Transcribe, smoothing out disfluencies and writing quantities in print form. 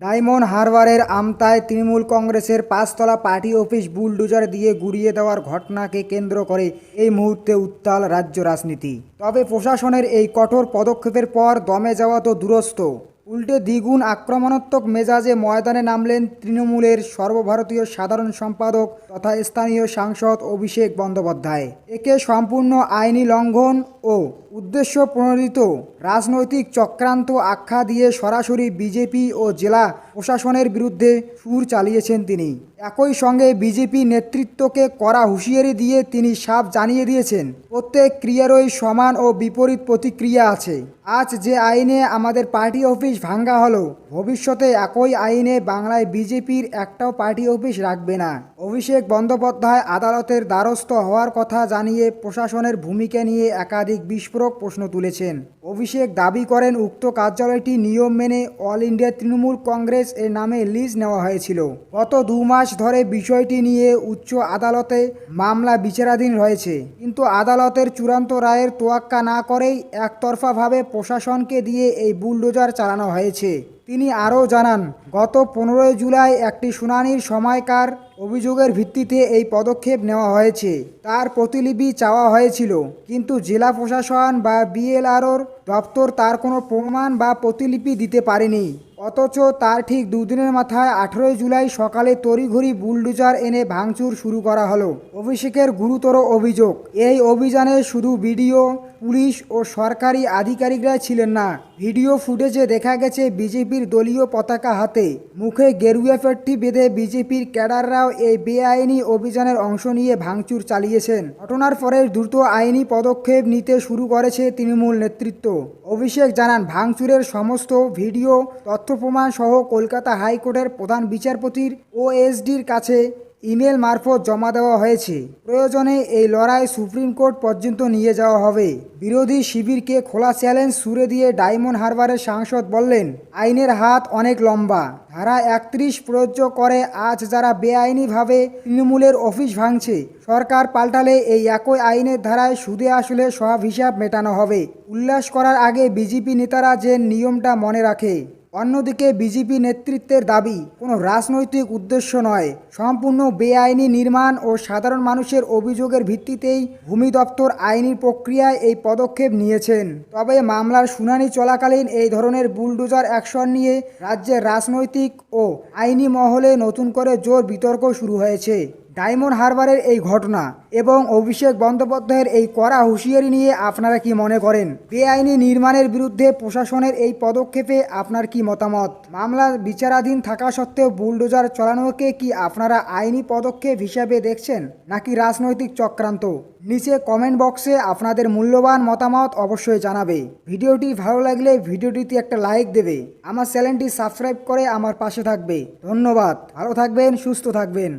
Diamond হারবারের আমতায় তৃণমূল কংগ্রেসের 5 তলা পার্টি অফিস বুলডোজার দিয়ে গুড়িয়ে দেওয়ার ঘটনাকে কেন্দ্র করে এই মুহূর্তে উত্তাল রাজ্য রাজনীতি। তবে প্রশাসনের এই কঠোর পদক্ষেপের পর দমে যাওয়া তো দূরস্থ, উল্টে দ্বিগুণ আক্রমণাত্মক মেজাজে ময়দানে নামলেন তৃণমূলের সর্বভারতীয় সাধারণ সম্পাদক তথা স্থানীয় সাংসদ অভিষেক বন্দ্যোপাধ্যায়। একে সম্পূর্ণ আইনি লঙ্ঘন ও উদ্দেশ্য প্রণোদিত রাজনৈতিক চক্রান্ত আখ্যা দিয়ে সরাসরি বিজেপি ও জেলা প্রশাসনের বিরুদ্ধে সুর চালিয়েছেন তিনি। একই সঙ্গে বিজেপি নেতৃত্বকে কড়া হুঁশিয়ারি দিয়ে তিনি সাফ জানিয়ে দিয়েছেন, প্রত্যেক ক্রিয়ারই সমান ও বিপরীত প্রতিক্রিয়া আছে। আজ যে আইনে আমাদের পার্টি অফিস ভাঙ্গা হলো, ভবিষ্যতে একই আইনে বাংলায় বিজেপির একটাও পার্টি অফিস রাখবে না। অভিষেক বন্দ্যোপাধ্যায় আদালতের দ্বারস্থ হওয়ার কথা জানিয়ে প্রশাসনের ভূমিকা নিয়ে একাধিক বিস্ফোরক প্রশ্ন তুলেছেন। অভিষেক দাবি করেন, উক্ত কার্যালয়টি নিয়ম মেনে অল ইন্ডিয়া তৃণমূল কংগ্রেস এর নামে লিজ নেওয়া হয়েছিল। গত 2 মাস ধরে বিষয়টি নিয়ে উচ্চ আদালতে মামলা বিচারাধীন রয়েছে, কিন্তু আদালতের চূড়ান্ত রায়ের তোয়াক্কা না করেই একতরফাভাবে প্রশাসনকে দিয়ে এই বুলডোজার চালানো হয়েছে। তিনি আরও জানান, গত 15 জুলাই একটি শুনানির সময়কার অভিযোগের ভিত্তিতে এই পদক্ষেপ নেওয়া হয়েছে। তার প্রতিলিপি চাওয়া হয়েছিল, কিন্তু জেলা প্রশাসন বা বিএলআরওর দপ্তর তার কোনো প্রমাণ বা প্রতিলিপি দিতে পারেনি। অথচ তার ঠিক 2 দিনের মাথায় 18 জুলাই সকালে তড়িঘড়ি বুলডোজার এনে ভাঙচুর শুরু করা হলো। অভিষেকের গুরুতর অভিযোগ, এই অভিযানে শুধু বিডিও, পুলিশ ও সরকারি আধিকারিকরা ছিলেন না। ভিডিও ফুটেজে দেখা গেছে বিজেপির দলীয় পতাকা হাতে, মুখে গেরুয়া পেট্টি বেঁধে বিজেপির ক্যাডাররাও এই বেআইনি অভিযানের অংশ নিয়ে ভাঙচুর চালিয়েছেন। ঘটনার পরে দ্রুত আইনি পদক্ষেপ নিতে শুরু করেছে তৃণমূল নেতৃত্ব। অভিষেক জানান, ভাঙচুরের সমস্ত ভিডিও, তথ্য প্রমাণ সহ কলকাতা হাইকোর্টের প্রধান বিচারপতির ওএসডির কাছে ইমেল মারফত জমা দেওয়া হয়েছে। প্রয়োজনে এই লড়াই সুপ্রিম কোর্ট পর্যন্ত নিয়ে যাওয়া হবে। বিরোধী শিবিরকে খোলা চ্যালেঞ্জ ছুড়ে দিয়ে ডায়মন্ড হারবারের সাংসদ বললেন, আইনের হাত অনেক লম্বা। ধারা 31 প্রযোজ্য করে আজ যারা বেআইনিভাবে তৃণমূলের অফিস ভাঙছে, সরকার পাল্টালে এই একই আইনের ধারায় সুদে আসলে সব হিসাব মেটানো হবে। উল্লাস করার আগে বিজেপি নেতারা যে নিয়মটা মনে রাখে। অন্যদিকে বিজেপি নেতৃত্বের দাবি, কোনো রাজনৈতিক উদ্দেশ্য নয়, সম্পূর্ণ বেআইনি নির্মাণ ও সাধারণ মানুষের অভিযোগের ভিত্তিতেই ভূমি দপ্তর আইনি প্রক্রিয়ায় এই পদক্ষেপ নিয়েছেন। তবে মামলার শুনানি চলাকালীন এই ধরনের বুলডোজার অ্যাকশন নিয়ে রাজ্যের রাজনৈতিক ও আইনি মহলে নতুন করে জোর বিতর্ক শুরু হয়েছে। ডায়মন্ড হারবারের এই ঘটনা এবং অভিষেক বন্দ্যোপাধ্যায়ের এই কড়া হুঁশিয়ারি নিয়ে আপনারা কি মনে করেন? বেআইনি নির্মাণের বিরুদ্ধে প্রশাসনের এই পদক্ষেপে আপনার কি মতামত? মামলা বিচারাধীন থাকা সত্ত্বেও বুলডোজার চালানোকে কি আপনারা আইনি পদক্ষেপ হিসাবে দেখছেন, নাকি রাজনৈতিক চক্রান্ত? নিচে কমেন্ট বক্সে আপনাদের মূল্যবান মতামত অবশ্যই জানাবে। ভিডিওটি ভালো লাগলে ভিডিওটিতে একটা লাইক দেবে, আমার চ্যানেলটি সাবস্ক্রাইব করে আমার পাশে থাকবে। ধন্যবাদ। ভালো থাকবেন, সুস্থ থাকবেন।